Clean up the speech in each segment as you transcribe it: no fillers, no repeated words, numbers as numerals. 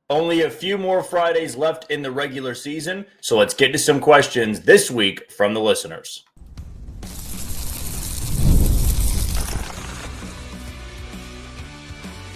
Only a few more Fridays left in the regular season, so let's get to some questions this week from the listeners.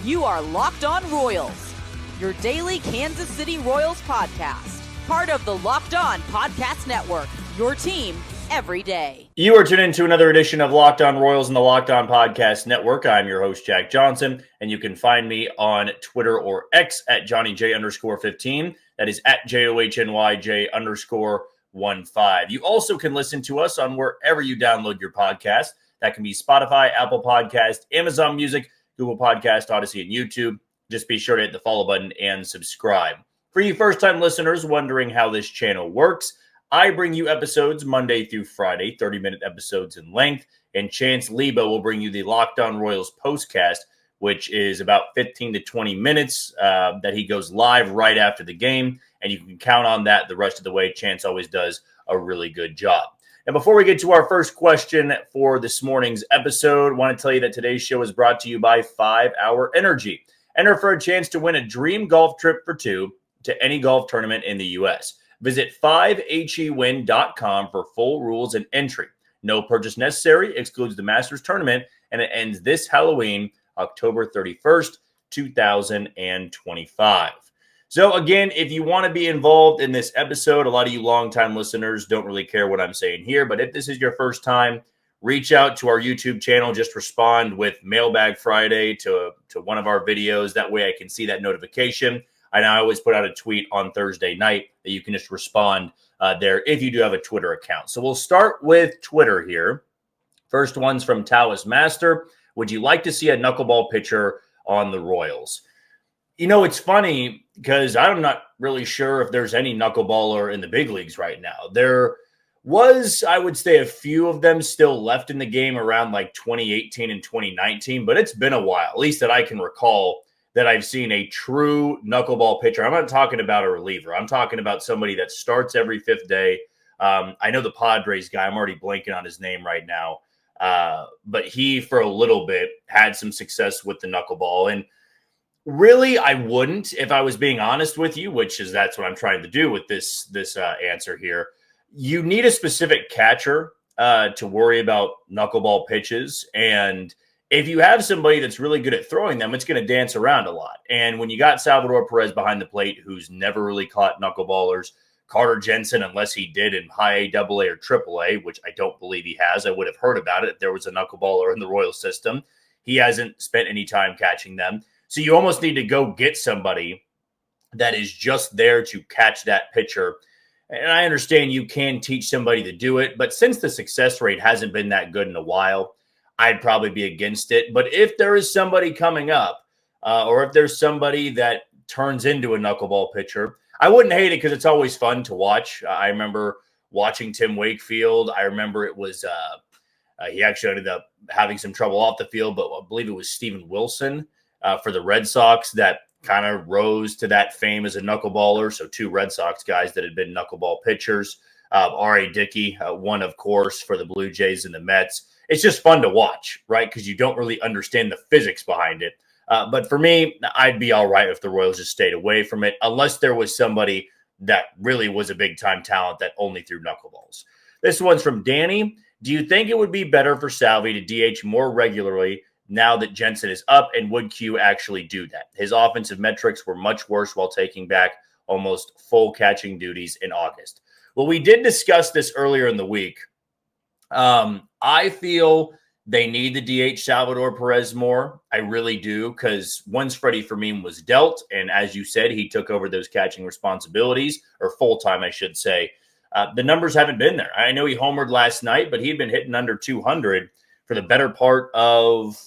You are Locked On Royals, your daily Kansas City Royals podcast, part of the Locked On Podcast Network, your team every day. You are tuned into another edition of Locked On Royals and the Locked On Podcast Network. I'm your host, Jack Johnson, and you can find me on Twitter or X at JohnnyJ_15. That is at JOHNYJ_15. You also can listen to us on wherever you download your podcast. That can be Spotify, Apple Podcast, Amazon Music, Google Podcast, Odyssey, and YouTube. Just be sure to hit the follow button and subscribe. For you first-time listeners wondering how this channel works, I bring you episodes Monday through Friday, 30-minute episodes in length, and Chance Lebo will bring you the Locked On Royals postcast, which is about 15 to 20 minutes that he goes live right after the game, and you can count on that the rest of the way. Chance always does a really good job. And before we get to our first question for this morning's episode, I want to tell you that today's show is brought to you by 5 Hour Energy. Enter for a chance to win a dream golf trip for two to any golf tournament in the U.S. Visit 5hewin.com for full rules and entry. No purchase necessary, excludes the Masters tournament, and it ends this Halloween, October 31st, 2025. So again, if you want to be involved in this episode, a lot of you longtime listeners don't really care what I'm saying here, but if this is your first time, reach out to our YouTube channel. Just respond with Mailbag Friday to one of our videos. That way I can see that notification. And I always put out a tweet on Thursday night that you can just respond there if you do have a Twitter account. So we'll start with Twitter here. First one's from Taoist Master. Would you like to see a knuckleball pitcher on the Royals? You know, it's funny because I'm not really sure if there's any knuckleballer in the big leagues right now. There was, I would say, a few of them still left in the game around like 2018 and 2019, but it's been a while, at least that I can recall, that I've seen a true knuckleball pitcher. I'm not talking about a reliever. I'm talking about somebody that starts every fifth day. I know the Padres guy. I'm already blanking on his name right now. But he, for a little bit, had some success with the knuckleball. And really, I wouldn't, if I was being honest with you, that's what I'm trying to do with this answer here. You need a specific catcher to worry about knuckleball pitches. And if you have somebody that's really good at throwing them, it's going to dance around a lot. And when you got Salvador Perez behind the plate, who's never really caught knuckleballers, Carter Jensen, unless he did in high AA or AAA, which I don't believe he has, I would have heard about it if there was a knuckleballer in the Royal system. He hasn't spent any time catching them. So you almost need to go get somebody that is just there to catch that pitcher. And I understand you can teach somebody to do it, but since the success rate hasn't been that good in a while, I'd probably be against it. But if there is somebody coming up, or if there's somebody that turns into a knuckleball pitcher, I wouldn't hate it because it's always fun to watch. I remember watching Tim Wakefield. I remember it was he actually ended up having some trouble off the field, but I believe it was Steven Wilson for the Red Sox that kind of rose to that fame as a knuckleballer. So two Red Sox guys that had been knuckleball pitchers. R.A. Dickey, one, of course, for the Blue Jays and the Mets. It's just fun to watch, right? Because you don't really understand the physics behind it. But for me, I'd be all right if the Royals just stayed away from it, unless there was somebody that really was a big-time talent that only threw knuckleballs. This one's from Danny. Do you think it would be better for Salvi to DH more regularly now that Jensen is up, and would Q actually do that? His offensive metrics were much worse while taking back almost full catching duties in August. Well, we did discuss this earlier in the week. I feel they need to DH Salvador Perez more. I really do, because once Freddie Fermin was dealt, and as you said, he took over those catching responsibilities, or full-time, I should say, the numbers haven't been there. I know he homered last night, but he'd been hitting under 200 for the better part of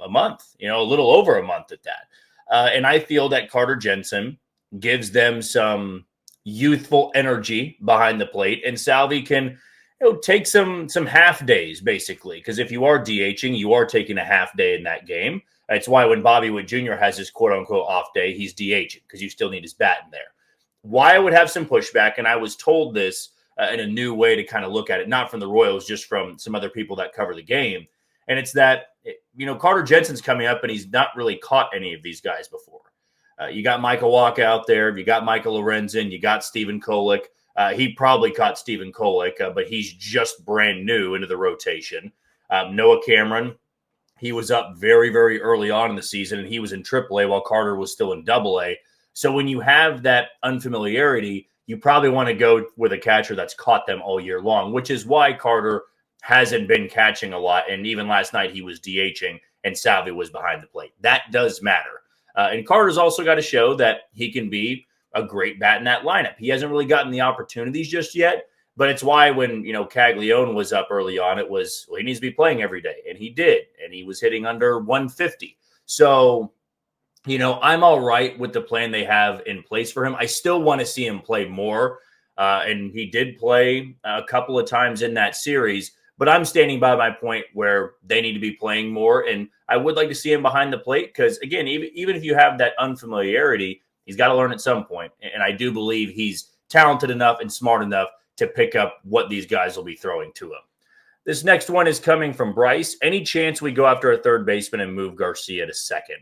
a month, a little over a month at that. And I feel that Carter Jensen gives them some youthful energy behind the plate, and Salvi can take some half days, basically, because if you are DHing, you are taking a half day in that game. It's why when Bobby Witt Jr. has his quote-unquote off day, he's DHing, because you still need his bat in there. Why I would have some pushback, and I was told this in a new way to kind of look at it, not from the Royals, just from some other people that cover the game, and it's that, Carter Jensen's coming up, and he's not really caught any of these guys before. You got Michael Wacha out there. You got Michael Lorenzen. You got Stephen Kolek. He probably caught Stephen Kolek, but he's just brand new into the rotation. Noah Cameron, he was up very, very early on in the season, and he was in AAA while Carter was still in AA. So when you have that unfamiliarity, you probably want to go with a catcher that's caught them all year long, which is why Carter hasn't been catching a lot. And even last night he was DHing and Salvi was behind the plate. That does matter. And Carter's also got to show that he can be a great bat in that lineup. He hasn't really gotten the opportunities just yet, but it's why when, Caglione was up early on, it was, well, he needs to be playing every day. And he did. And he was hitting under 150. So, I'm all right with the plan they have in place for him. I still want to see him play more. And he did play a couple of times in that series, but I'm standing by my point where they need to be playing more. And I would like to see him behind the plate because, again, even if you have that unfamiliarity, he's got to learn at some point. And I do believe he's talented enough and smart enough to pick up what these guys will be throwing to him. This next one is coming from Bryce. Any chance we go after a third baseman and move Garcia to second?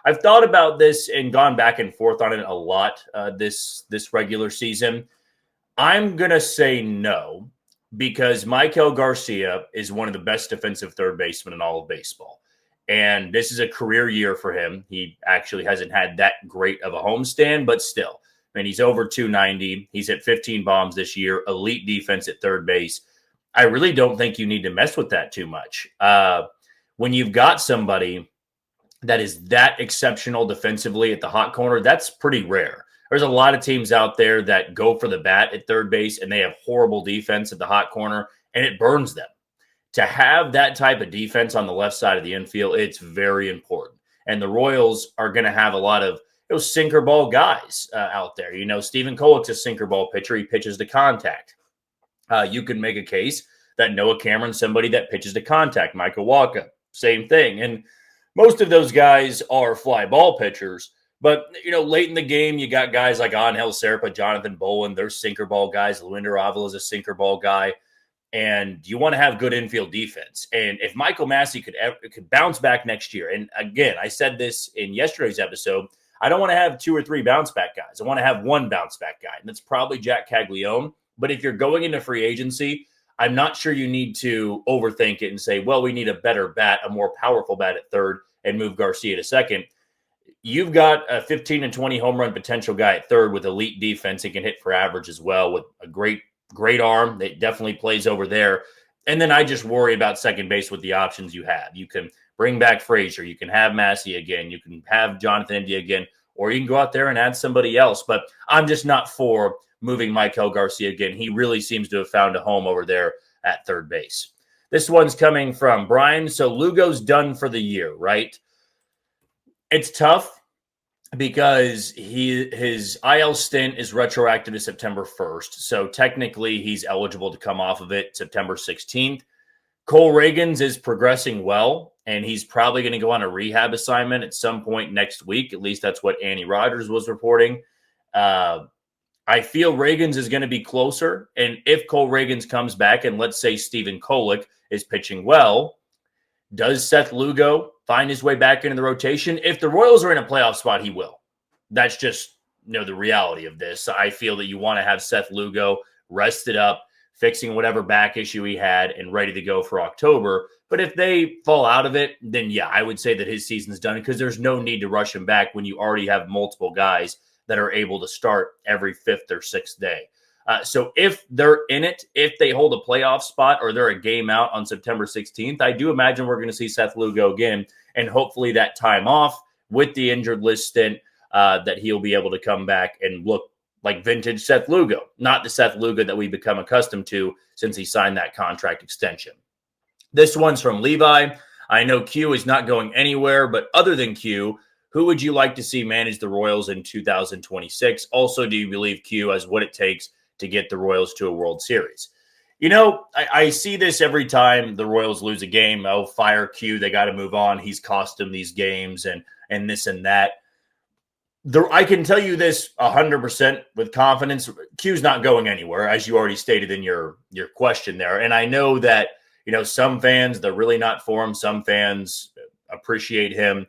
I've thought about this and gone back and forth on it a lot this regular season. I'm going to say no because Maikel Garcia is one of the best defensive third basemen in all of baseball. And this is a career year for him. He actually hasn't had that great of a homestand, but still. I mean, he's over 290. He's hit 15 bombs this year, elite defense at third base. I really don't think you need to mess with that too much. When you've got somebody that is that exceptional defensively at the hot corner, that's pretty rare. There's a lot of teams out there that go for the bat at third base and they have horrible defense at the hot corner and it burns them. To have that type of defense on the left side of the infield, it's very important. And the Royals are going to have a lot of sinker ball guys out there. Stephen Kolek's a sinker ball pitcher. He pitches to contact. You can make a case that Noah Cameron's somebody that pitches to contact. Michael Wacha, same thing. And most of those guys are fly ball pitchers. But, late in the game, you got guys like Angel Serpa, Jonathan Bolin. They're sinker ball guys. Luinder Avila is a sinker ball guy. And you want to have good infield defense. And if Michael Massey could bounce back next year, and again, I said this in yesterday's episode, I don't want to have 2 or 3 bounce back guys. I want to have one bounce back guy, and that's probably Jack Caglione. But if you're going into free agency, I'm not sure you need to overthink it and say, well, we need a better bat, a more powerful bat at third, and move Garcia to second. You've got a 15 and 20 home run potential guy at third with elite defense. He can hit for average as well with a great arm that definitely plays over there. And then I just worry about second base with the options you have. You can bring back Frazier. You can have Massey again. You can have Jonathan India again, or you can go out there and add somebody else. But I'm just not for moving Maikel Garcia again. He really seems to have found a home over there at third base. This one's coming from Brian. So Lugo's done for the year, right? It's tough because his IL stint is retroactive to September 1st. So technically he's eligible to come off of it September 16th. Cole Reagans is progressing well, and he's probably going to go on a rehab assignment at some point next week. At least that's what Annie Rogers was reporting. I feel Reagans is going to be closer. And if Cole Reagans comes back and let's say Stephen Kolek is pitching well, does Seth Lugo find his way back into the rotation? If the Royals are in a playoff spot, he will. That's just the reality of this. I feel that you want to have Seth Lugo rested up, fixing whatever back issue he had and ready to go for October. But if they fall out of it, then yeah, I would say that his season's done because there's no need to rush him back when you already have multiple guys that are able to start every 5th or 6th day. So if they're in it, if they hold a playoff spot or they're a game out on September 16th, I do imagine we're going to see Seth Lugo again. And hopefully that time off with the injured list stint, that he'll be able to come back and look like vintage Seth Lugo, not the Seth Lugo that we've become accustomed to since he signed that contract extension. This one's from Levi. I know Q is not going anywhere, but other than Q, who would you like to see manage the Royals in 2026? Also, do you believe Q has what it takes to get the Royals to a World Series? I see this every time the Royals lose a game. Oh, fire Q. They got to move on. He's cost them these games and this and that. I can tell you this 100% with confidence. Q's not going anywhere, as you already stated in your question there. And I know that, some fans, they're really not for him. Some fans appreciate him.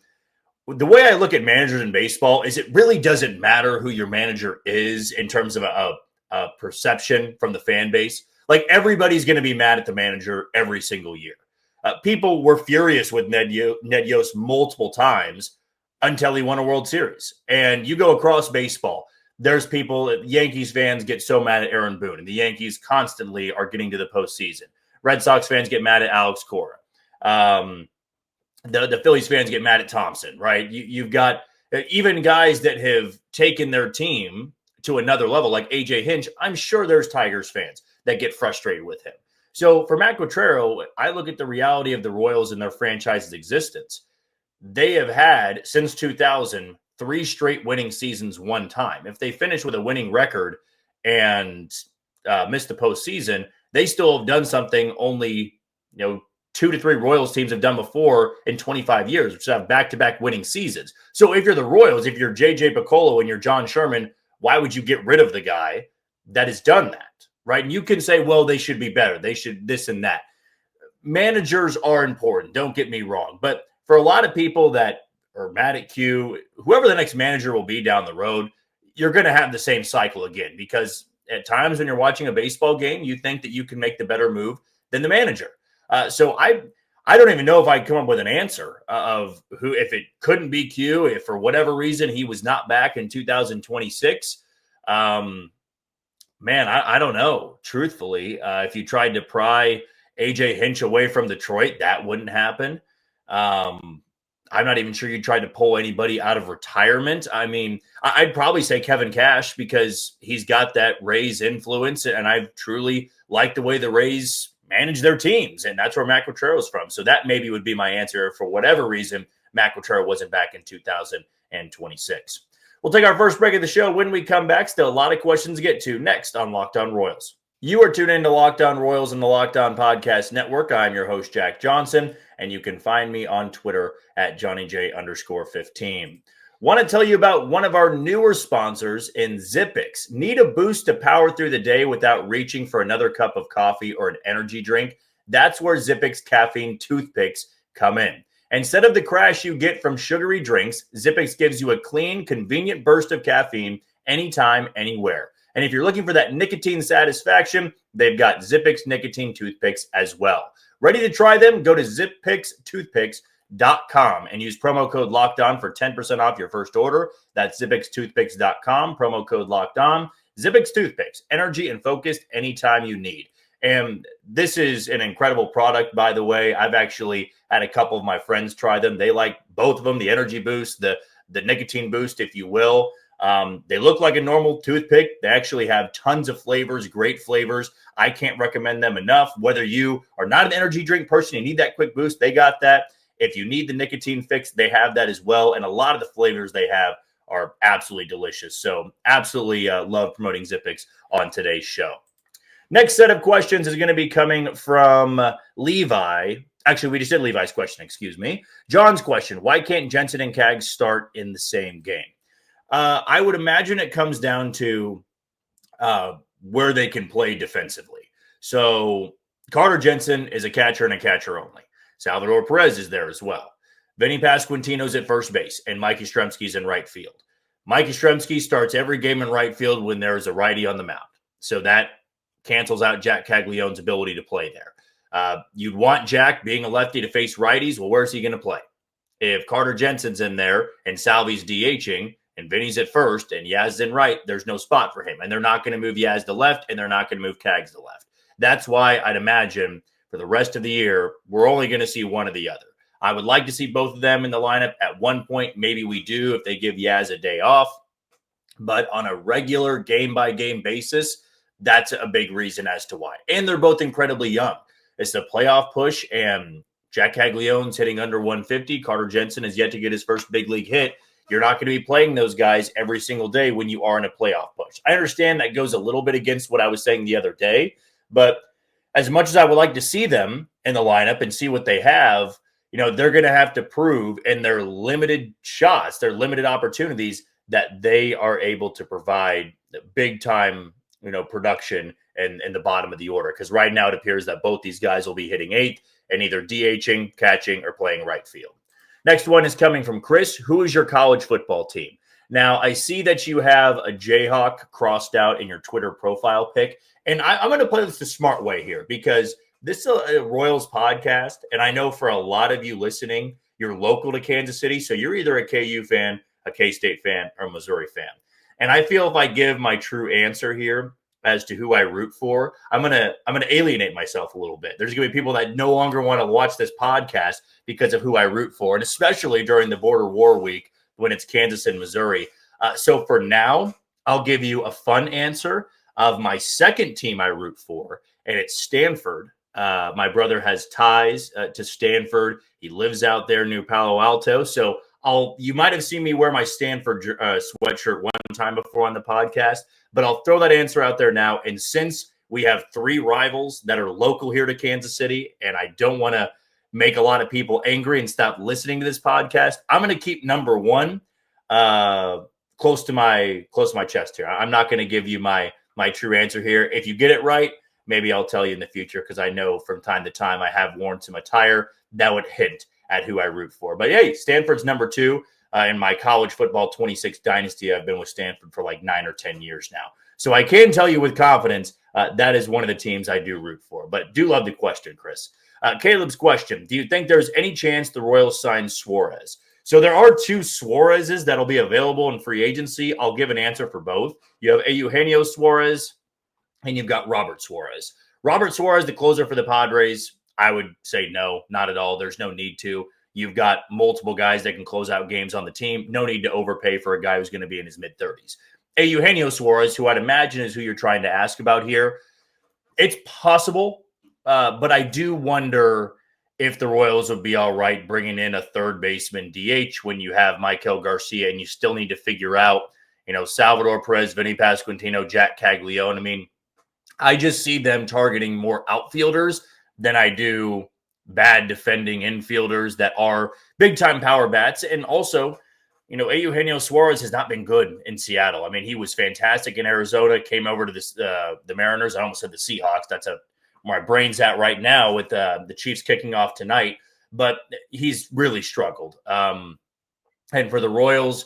the way I look at managers in baseball is it really doesn't matter who your manager is in terms of a perception from the fan base. Like everybody's going to be mad at the manager every single year. People were furious with Ned Yost multiple times until he won a World Series. And you go across baseball, there's people, Yankees fans get so mad at Aaron Boone, and the Yankees constantly are getting to the postseason. Red Sox fans get mad at Alex Cora. The Phillies fans get mad at Thompson, right? You've got even guys that have taken their team to another level, like AJ Hinch. I'm sure there's Tigers fans that get frustrated with him. So for Matt Quatraro, I look at the reality of the Royals and their franchise's existence. They have had, since 2000, 3 straight winning seasons one time. If they finish with a winning record and miss the postseason, they still have done something only 2 to 3 Royals teams have done before in 25 years, which have back-to-back winning seasons. So if you're the Royals, if you're J.J. Piccolo and you're John Sherman, why would you get rid of the guy that has done that, right? And you can say, well, they should be better. They should this and that. Managers are important, don't get me wrong. But for a lot of people that are mad at Q, whoever the next manager will be down the road, you're going to have the same cycle again, because at times when you're watching a baseball game, you think that you can make the better move than the manager. So I don't even know if I'd come up with an answer of who, if it couldn't be Q, if for whatever reason he was not back in 2026. Man, I don't know. Truthfully, if you tried to pry AJ Hinch away from Detroit, that wouldn't happen. I'm not even sure you tried to pull anybody out of retirement. I mean, I'd probably say Kevin Cash, because he's got that Rays influence, and I truly like the way the Rays manage their teams, and that's where Matt Quatraro is from. So that maybe would be my answer for whatever reason Matt Quatraro wasn't back in 2026. We'll take our first break of the show. When we come back, still a lot of questions to get to next on Locked On Royals. You are tuned into Locked On Royals and the Locked On Podcast Network. I'm your host, Jack Johnson, and you can find me on Twitter at JohnnyJ_15. Want to tell you about one of our newer sponsors in Zippix. Need a boost to power through the day without reaching for another cup of coffee or an energy drink? That's where Zippix caffeine toothpicks come in. Instead of the crash you get from sugary drinks, Zippix gives you a clean, convenient burst of caffeine anytime, anywhere. And if you're looking for that nicotine satisfaction, they've got Zippix nicotine toothpicks as well. Ready to try them? Go to zippixtoothpicks.com and use promo code LOCKEDON for 10% off your first order. That's zippixtoothpicks.com, promo code LOCKEDON. Zippix Toothpicks, energy and focused anytime you need. And this is an incredible product, by the way. I've actually had a couple of my friends try them. They like both of them, the energy boost, the nicotine boost, if you will. They look like a normal toothpick. They actually have tons of flavors, great flavors. I can't recommend them enough. Whether you are not an energy drink person, you need that quick boost, they got that. If you need the nicotine fix, they have that as well. And a lot of the flavors they have are absolutely delicious. So absolutely love promoting Zippix on today's show. Next set of questions is going to be coming from Levi. Actually, we just did Levi's question, excuse me. John's question: why can't Jensen and Kag start in the same game? I would imagine it comes down to where they can play defensively. So Carter Jensen is a catcher and a catcher only. Salvador Perez is there as well. Vinny Pasquantino's at first base, and Mike Yastrzemski's in right field. Mike Yastrzemski starts every game in right field when there's a righty on the mound. So that cancels out Jack Caglione's ability to play there. You'd want Jack, being a lefty, to face righties. Well, where's he going to play? If Carter Jensen's in there and Salvy's DHing and Vinny's at first and Yaz's in right, there's no spot for him. And they're not going to move Yaz to left, and they're not going to move Cags to left. That's why I'd imagine for the rest of the year, we're only going to see one or the other. I would like to see both of them in the lineup at one point. Maybe we do if they give Yaz a day off. But on a regular game-by-game basis, that's a big reason as to why. And they're both incredibly young. It's a playoff push, and Jack Caglione's hitting under 150. Carter Jensen has yet to get his first big league hit. You're not going to be playing those guys every single day when you are in a playoff push. I understand that goes a little bit against what I was saying the other day, but as much as I would like to see them in the lineup and see what they have, they're going to have to prove in their limited shots, their limited opportunities, that they are able to provide big time, production in the bottom of the order. Because right now it appears that both these guys will be hitting eighth and either DHing, catching, or playing right field. Next one is coming from Chris. Who is your college football team? Now, I see that you have a Jayhawk crossed out in your Twitter profile pic, and I'm going to play this the smart way here because this is a Royals podcast, and I know for a lot of you listening, you're local to Kansas City, so you're either a KU fan, a K-State fan, or a Missouri fan. And I feel if I give my true answer here as to who I root for, I'm gonna alienate myself a little bit. There's gonna be people that no longer want to watch this podcast because of who I root for, and especially during the border war week when it's Kansas and Missouri. So for now, I'll give you a fun answer of my second team I root for, and it's Stanford. My brother has ties to Stanford. He lives out there near Palo Alto, so you might have seen me wear my Stanford sweatshirt one time before on the podcast, but I'll throw that answer out there now. And since we have 3 rivals that are local here to Kansas City, and I don't want to make a lot of people angry and stop listening to this podcast, I'm going to keep number 1 close to my chest here. I'm not going to give you my true answer here. If you get it right, maybe I'll tell you in the future because I know from time to time I have worn some attire that would hint at who I root for. But hey, Stanford's number 2 in my college football 26 dynasty. I've been with Stanford for like 9 or 10 years now. So I can tell you with confidence that is one of the teams I do root for. But do love the question, Chris. Caleb's question, do you think there's any chance the Royals sign Suarez? So there are 2 Suarez's that'll be available in free agency. I'll give an answer for both. You have Eugenio Suarez and you've got Robert Suarez. Robert Suarez, the closer for the Padres, I would say no, not at all. There's no need to. You've got multiple guys that can close out games on the team. No need to overpay for a guy who's going to be in his mid-30s. Eugenio Suarez, who I'd imagine is who you're trying to ask about here, it's possible, but I do wonder if the Royals would be all right bringing in a third baseman DH when you have Michael Garcia and you still need to figure out, Salvador Perez, Vinny Pasquantino, Jack Caglione. I mean, I just see them targeting more outfielders than I do bad defending infielders that are big-time power bats. And also, Eugenio Suarez has not been good in Seattle. I mean, he was fantastic in Arizona, came over to the Mariners. I almost said the Seahawks. That's where my brain's at right now with the Chiefs kicking off tonight. But he's really struggled. And for the Royals,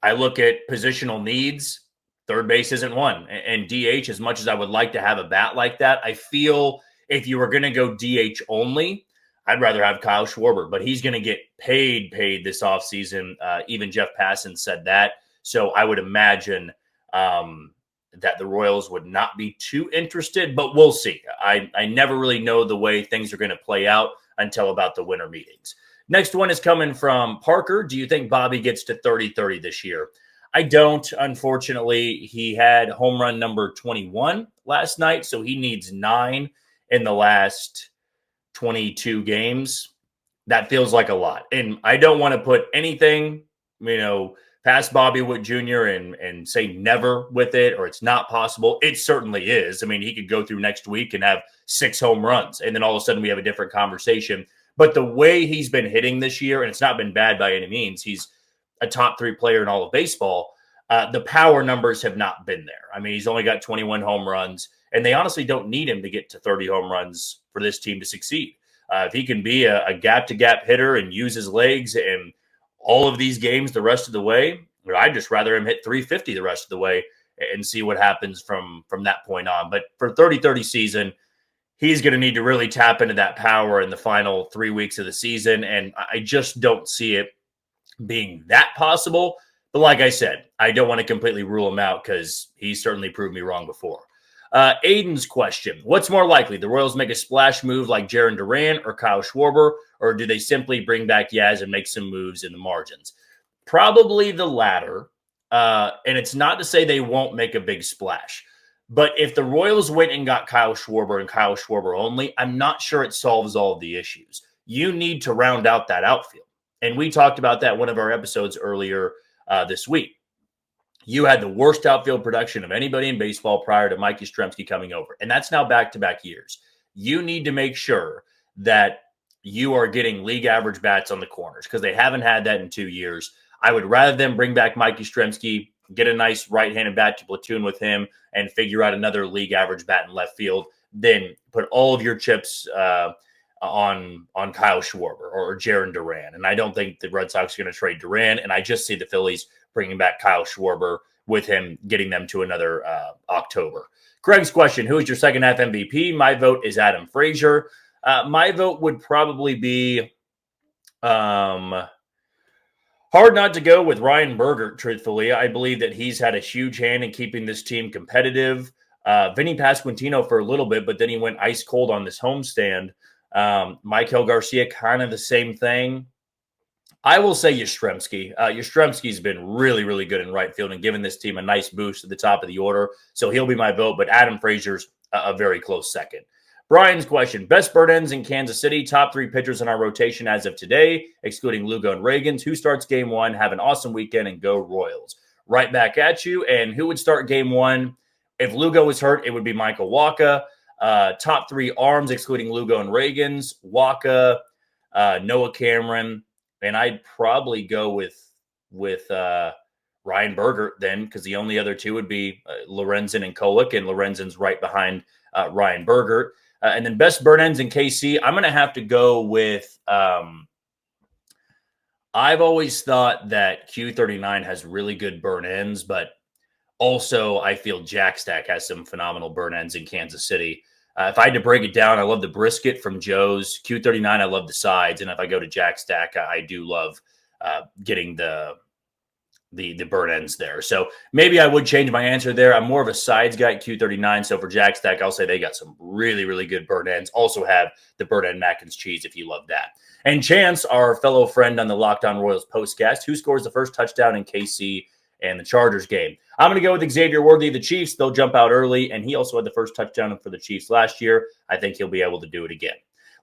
I look at positional needs. Third base isn't one. And DH, as much as I would like to have a bat like that, I feel if you were going to go DH only, I'd rather have Kyle Schwarber, but he's going to get paid this offseason. Even Jeff Passan said that. So I would imagine that the Royals would not be too interested, but we'll see. I never really know the way things are going to play out until about the winter meetings. Next one is coming from Parker. Do you think Bobby gets to 30-30 this year? I don't. Unfortunately, he had home run number 21 last night, so he needs 9 in the last 22 games. That feels like a lot. And I don't want to put anything, past Bobby Witt Jr. and say never with it or it's not possible. It certainly is. I mean, he could go through next week and have 6 home runs, and then all of a sudden we have a different conversation. But the way he's been hitting this year, and it's not been bad by any means, he's a top 3 player in all of baseball. The power numbers have not been there. I mean, he's only got 21 home runs, and they honestly don't need him to get to 30 home runs for this team to succeed. If he can be a gap-to-gap hitter and use his legs and all of these games the rest of the way, I'd just rather him hit 350 the rest of the way and see what happens from that point on. But for 30-30 season, he's going to need to really tap into that power in the final 3 weeks of the season, and I just don't see it being that possible. But like I said, I don't want to completely rule him out because he certainly proved me wrong before. Aiden's question, what's more likely? The Royals make a splash move like Jarren Duran or Kyle Schwarber, or do they simply bring back Yaz and make some moves in the margins? Probably the latter. And it's not to say they won't make a big splash. But if the Royals went and got Kyle Schwarber and Kyle Schwarber only, I'm not sure it solves all of the issues. You need to round out that outfield. And we talked about that in one of our episodes earlier this week. You had the worst outfield production of anybody in baseball prior to Mike Yastrzemski coming over. And that's now back-to-back years. You need to make sure that you are getting league average bats on the corners because they haven't had that in 2 years. I would rather them bring back Mike Yastrzemski, get a nice right-handed bat to platoon with him, and figure out another league average bat in left field than put all of your chips on Kyle Schwarber or Jarren Duran. And I don't think the Red Sox are going to trade Duran. And I just see the Phillies bringing back Kyle Schwarber with him, getting them to another October. Craig's question, who is your second half MVP? My vote is Adam Frazier. My vote would probably be hard not to go with Ryan Bergert, truthfully. I believe that he's had a huge hand in keeping this team competitive. Vinny Pasquantino for a little bit, but then he went ice cold on this homestand. Maikel Garcia, kind of the same thing. I will say Yastrzemski. Yastrzemski's been really, really good in right field and given this team a nice boost at the top of the order. So he'll be my vote, but Adam Frazier's a very close second. Brian's question, best bird ends in Kansas City, top 3 pitchers in our rotation as of today, excluding Lugo and Reagans. Who starts game 1? Have an awesome weekend and go Royals. Right back at you. And who would start game 1? If Lugo was hurt, it would be Michael Wacha. Top 3 arms, excluding Lugo and Reagans, Wacha, Noah Cameron, and I'd probably go with Ryan Bergert then, because the only other 2 would be Lorenzen and Kolek, and Lorenzen's right behind Ryan Bergert. And then best burn ends in KC, I'm going to have to go with I've always thought that Q39 has really good burn ends, but also I feel Jack Stack has some phenomenal burn ends in Kansas City. If I had to break it down, I love the brisket from Joe's. Q39, I love the sides. And if I go to Jack Stack, I do love getting the burn ends there. So maybe I would change my answer there. I'm more of a sides guy at Q39. So for Jack Stack, I'll say they got some really, really good burn ends. Also have the burn end mac and cheese if you love that. And Chance, our fellow friend on the Locked On Royals postcast, who scores the first touchdown in KC and the Chargers game. I'm going to go with Xavier Worthy of the Chiefs. They'll jump out early, and he also had the first touchdown for the Chiefs last year. I think he'll be able to do it again.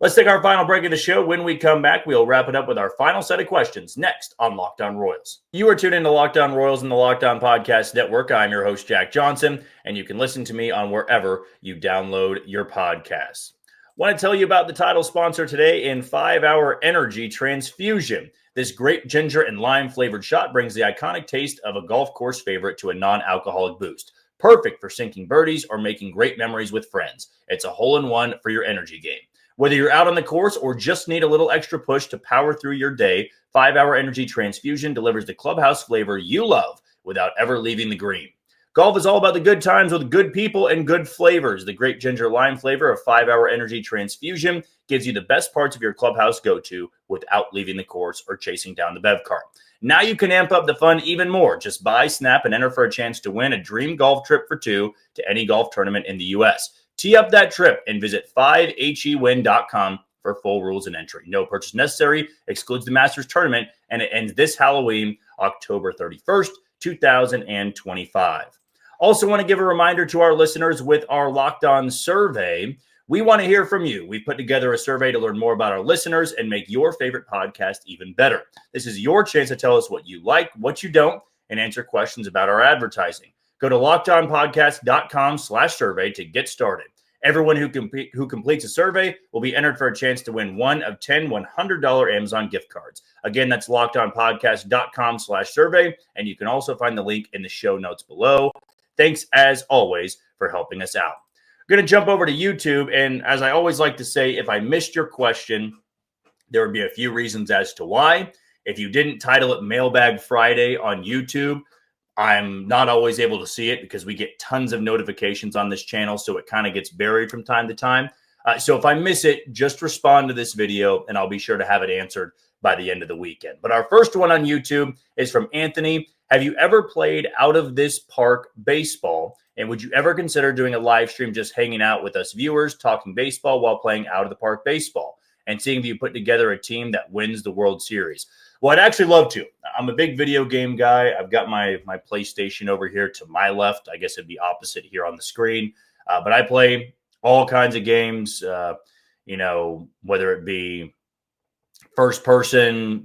Let's take our final break of the show. When we come back, we'll wrap it up with our final set of questions next on Locked On Royals. You are tuned into Locked On Royals and the Locked On Podcast Network. I'm your host, Jack Johnson, and you can listen to me on wherever you download your podcasts. I want to tell you about the title sponsor today in 5-Hour Energy Transfusion. This grape, ginger, and lime-flavored shot brings the iconic taste of a golf course favorite to a non-alcoholic boost. Perfect for sinking birdies or making great memories with friends. It's a hole-in-one for your energy game. Whether you're out on the course or just need a little extra push to power through your day, 5-Hour Energy Transfusion delivers the clubhouse flavor you love without ever leaving the green. Golf is all about the good times with good people and good flavors. The grape, ginger, lime flavor of 5-Hour Energy Transfusion gives you the best parts of your clubhouse go-to without leaving the course or chasing down the bev cart. Now you can amp up the fun even more. Just buy, snap, and enter for a chance to win a dream golf trip for 2 to any golf tournament in the U.S. Tee up that trip and visit 5hewin.com for full rules and entry. No purchase necessary. Excludes the Masters tournament, and it ends this Halloween, October 31st, 2025. Also want to give a reminder to our listeners with our Locked On survey. We want to hear from you. We've put together a survey to learn more about our listeners and make your favorite podcast even better. This is your chance to tell us what you like, what you don't, and answer questions about our advertising. Go to lockedonpodcast.com/survey to get started. Everyone who completes a survey will be entered for a chance to win one of 10 $100 Amazon gift cards. Again, that's lockedonpodcast.com/survey, and you can also find the link in the show notes below. Thanks, as always, for helping us out. I'm going to jump over to YouTube, and as I always like to say, if I missed your question, there would be a few reasons as to why. If you didn't title it Mailbag Friday on YouTube, I'm not always able to see it because we get tons of notifications on this channel, so it kind of gets buried from time to time. So if I miss it, just respond to this video, and I'll be sure to have it answered by the end of the weekend. But our first one on YouTube is from Anthony. Have you ever played out of this park baseball? And would you ever consider doing a live stream just hanging out with us viewers, talking baseball while playing out of the park baseball and seeing if you put together a team that wins the World Series? Well, I'd actually love to. I'm a big video game guy. I've got my PlayStation over here to my left. I guess it'd be opposite here on the screen. But I play all kinds of games, whether it be first person,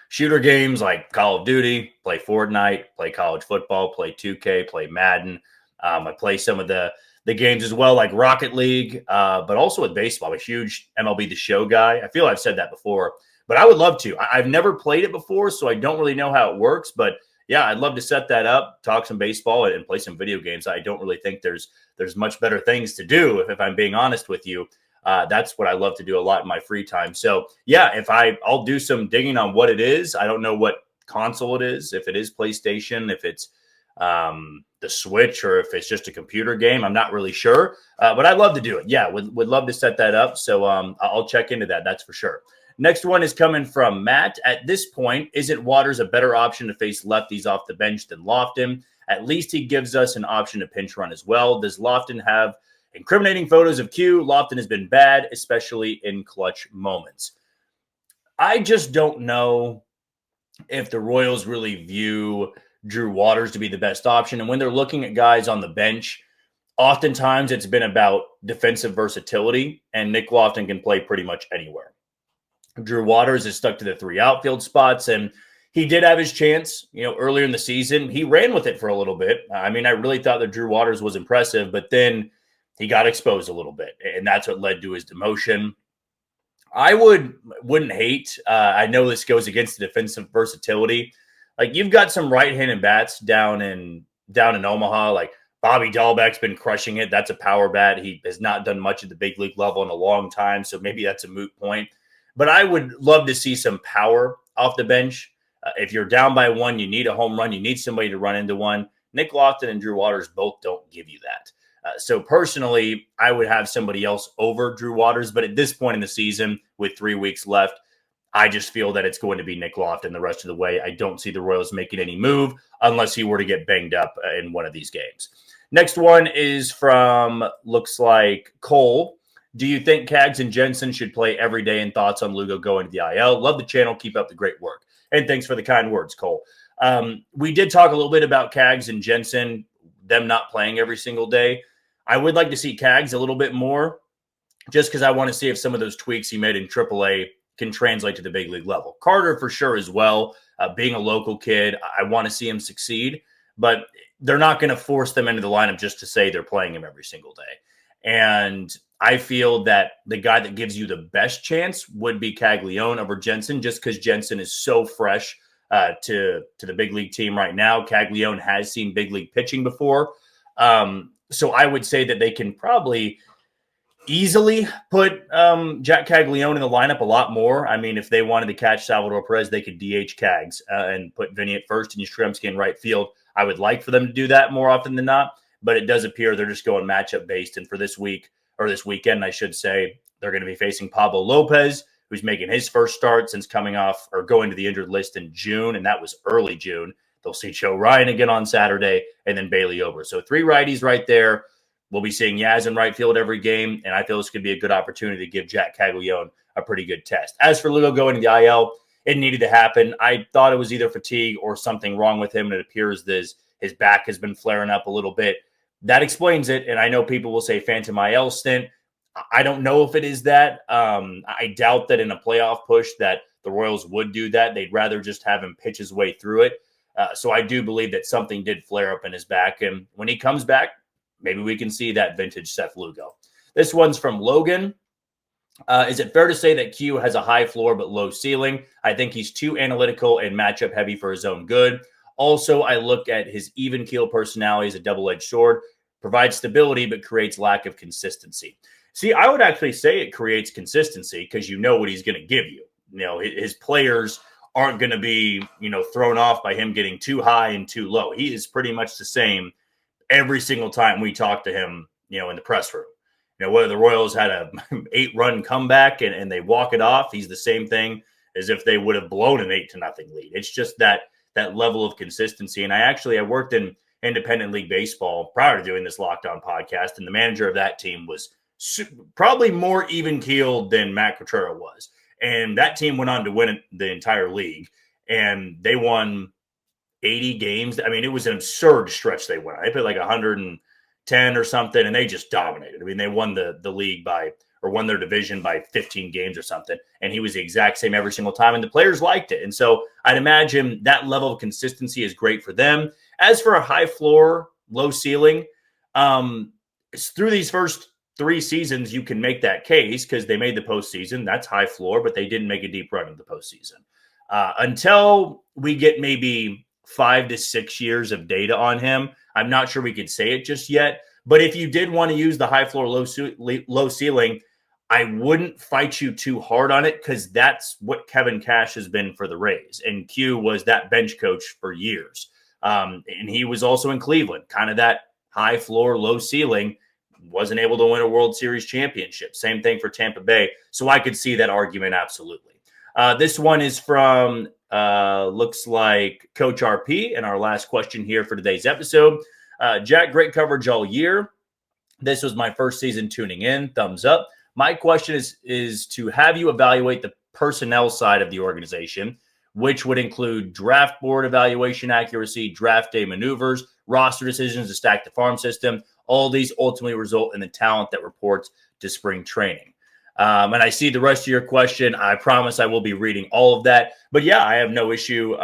shooter games like Call of Duty, play Fortnite, play college football, play 2K, play Madden. I play some of the games as well, like Rocket League, but also with baseball. I'm a huge MLB The Show guy. I feel I've said that before, but I would love to. I've never played it before, so I don't really know how it works. But yeah, I'd love to set that up, talk some baseball, and play some video games. I don't really think there's much better things to do, if I'm being honest with you. That's what I love to do a lot in my free time. So yeah, I'll do some digging on what it is. I don't know what console it is, if it is PlayStation, if it's the Switch, or if it's just a computer game. I'm not really sure, but I'd love to do it. Yeah, would love to set that up. So I'll check into that. That's for sure. Next one is coming from Matt. At this point, isn't Waters a better option to face lefties off the bench than Lofton? At least he gives us an option to pinch run as well. Does Lofton have incriminating photos of Q? Lofton has been bad, especially in clutch moments. I just don't know if the Royals really view Drew Waters to be the best option. And when they're looking at guys on the bench, oftentimes it's been about defensive versatility, and Nick Lofton can play pretty much anywhere. Drew Waters is stuck to the 3 outfield spots, and he did have his chance, earlier in the season. He ran with it for a little bit. I mean, I really thought that Drew Waters was impressive, but then he got exposed a little bit, and that's what led to his demotion. I wouldn't hate. I know this goes against the defensive versatility. Like, you've got some right-handed bats down in Omaha. Like, Bobby Dahlbeck's been crushing it. That's a power bat. He has not done much at the big league level in a long time, so maybe that's a moot point. But I would love to see some power off the bench. If you're down by 1, you need a home run. You need somebody to run into one. Nick Lofton and Drew Waters both don't give you that. So personally, I would have somebody else over Drew Waters. But at this point in the season, with 3 weeks left, I just feel that it's going to be Nick Lofton the rest of the way. I don't see the Royals making any move unless he were to get banged up in one of these games. Next one is from, looks like, Cole. Do you think Cags and Jensen should play every day? And thoughts on Lugo going to the IL? Love the channel. Keep up the great work. And thanks for the kind words, Cole. We did talk a little bit about Cags and Jensen, them not playing every single day. I would like to see Cags a little bit more, just because I want to see if some of those tweaks he made in AAA can translate to the big league level. Carter for sure as well. Being a local kid, I want to see him succeed, but they're not going to force them into the lineup just to say they're playing him every single day. And I feel that the guy that gives you the best chance would be Caglione over Jensen, just because Jensen is so fresh to the big league team right now. Caglione has seen big league pitching before. So I would say that they can probably easily put Jack Caglione in the lineup a lot more. I mean, if they wanted to catch Salvador Perez, they could DH Cags and put Vinny at first and Yastrzemski in right field. I would like for them to do that more often than not, but it does appear they're just going matchup based. And for this week, or this weekend, I should say, they're going to be facing Pablo Lopez, who's making his first start since coming off or going to the injured list in June, and that was early June. They'll see Joe Ryan again on Saturday, and then Bailey Ober. So 3 righties right there. We'll be seeing Yaz in right field every game, and I feel this could be a good opportunity to give Jack Caglione a pretty good test. As for Lugo going to the IL, it needed to happen. I thought it was either fatigue or something wrong with him, and it appears his back has been flaring up a little bit. That explains it, and I know people will say phantom IL stint. I don't know if it is that. I doubt that in a playoff push that the Royals would do that. They'd rather just have him pitch his way through it. So I do believe that something did flare up in his back, and when he comes back, maybe we can see that vintage Seth Lugo. This one's from Logan. Is it fair to say that Q has a high floor but low ceiling? I think he's too analytical and matchup heavy for his own good. Also, I look at his even keel personality as a double-edged sword, provides stability but creates lack of consistency. See, I would actually say it creates consistency because you know what he's going to give you. His players aren't going to be, thrown off by him getting too high and too low. He is pretty much the same every single time we talk to him, in the press room. Whether the Royals had a 8-run comeback and they walk it off, he's the same thing as if they would have blown an 8-0 lead. It's just that level of consistency. And I worked in independent league baseball prior to doing this Locked On podcast, and the manager of that team was probably more even-keeled than Matt Cotrero was. And that team went on to win the entire league, and they won 80 games. I mean, it was an absurd stretch they went on. They played like 110 or something, and they just dominated. I mean, they won the league won their division by 15 games or something, and he was the exact same every single time, and the players liked it. And so I'd imagine that level of consistency is great for them. As for a high floor, low ceiling, through these first 3 seasons, you can make that case because they made the postseason. That's high floor, but they didn't make a deep run in the postseason. Until we get maybe 5 to 6 years of data on him, I'm not sure we could say it just yet. But if you did want to use the high floor, low ceiling, I wouldn't fight you too hard on it because that's what Kevin Cash has been for the Rays. And Q was that bench coach for years. And he was also in Cleveland, kind of that high floor, low ceiling, wasn't able to win a World Series championship. Same thing for Tampa Bay. So I could see that argument absolutely. This one is from, looks like Coach RP. And our last question here for today's episode. Jack, great coverage all year. This was my first season tuning in. Thumbs up. My question is to have you evaluate the personnel side of the organization, which would include draft board evaluation accuracy, draft day maneuvers, roster decisions to stack the farm system. All these ultimately result in the talent that reports to spring training. And I see the rest of your question. I promise I will be reading all of that. But yeah, I have no issue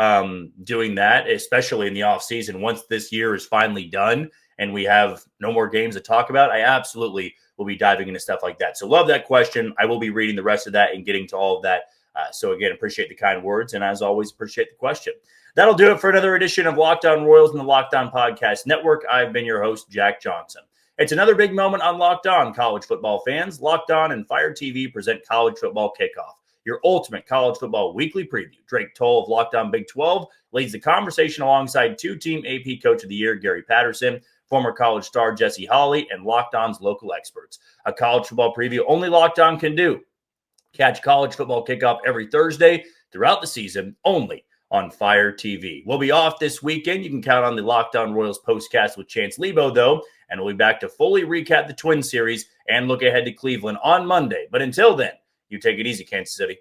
doing that, especially in the offseason. Once this year is finally done and we have no more games to talk about, I absolutely will be diving into stuff like that. So love that question. I will be reading the rest of that and getting to all of that. So again, appreciate the kind words. And as always, appreciate the question. That'll do it for another edition of Locked On Royals and the Locked On Podcast Network. I've been your host, Jack Johnson. It's another big moment on Locked On college football fans. Locked On and Fire TV present College Football Kickoff, your ultimate college football weekly preview. Drake Toll of Locked On Big 12 leads the conversation alongside two-team AP Coach of the Year, Gary Patterson, former college star Jesse Holley, and Locked On's local experts. A college football preview only Locked On can do. Catch College Football Kickoff every Thursday throughout the season, only on Fire TV. We'll be off this weekend. You can count on the Locked On Royals postcast with Chance Lebo, though, and we'll be back to fully recap the Twins series and look ahead to Cleveland on Monday. But until then, you take it easy, Kansas City.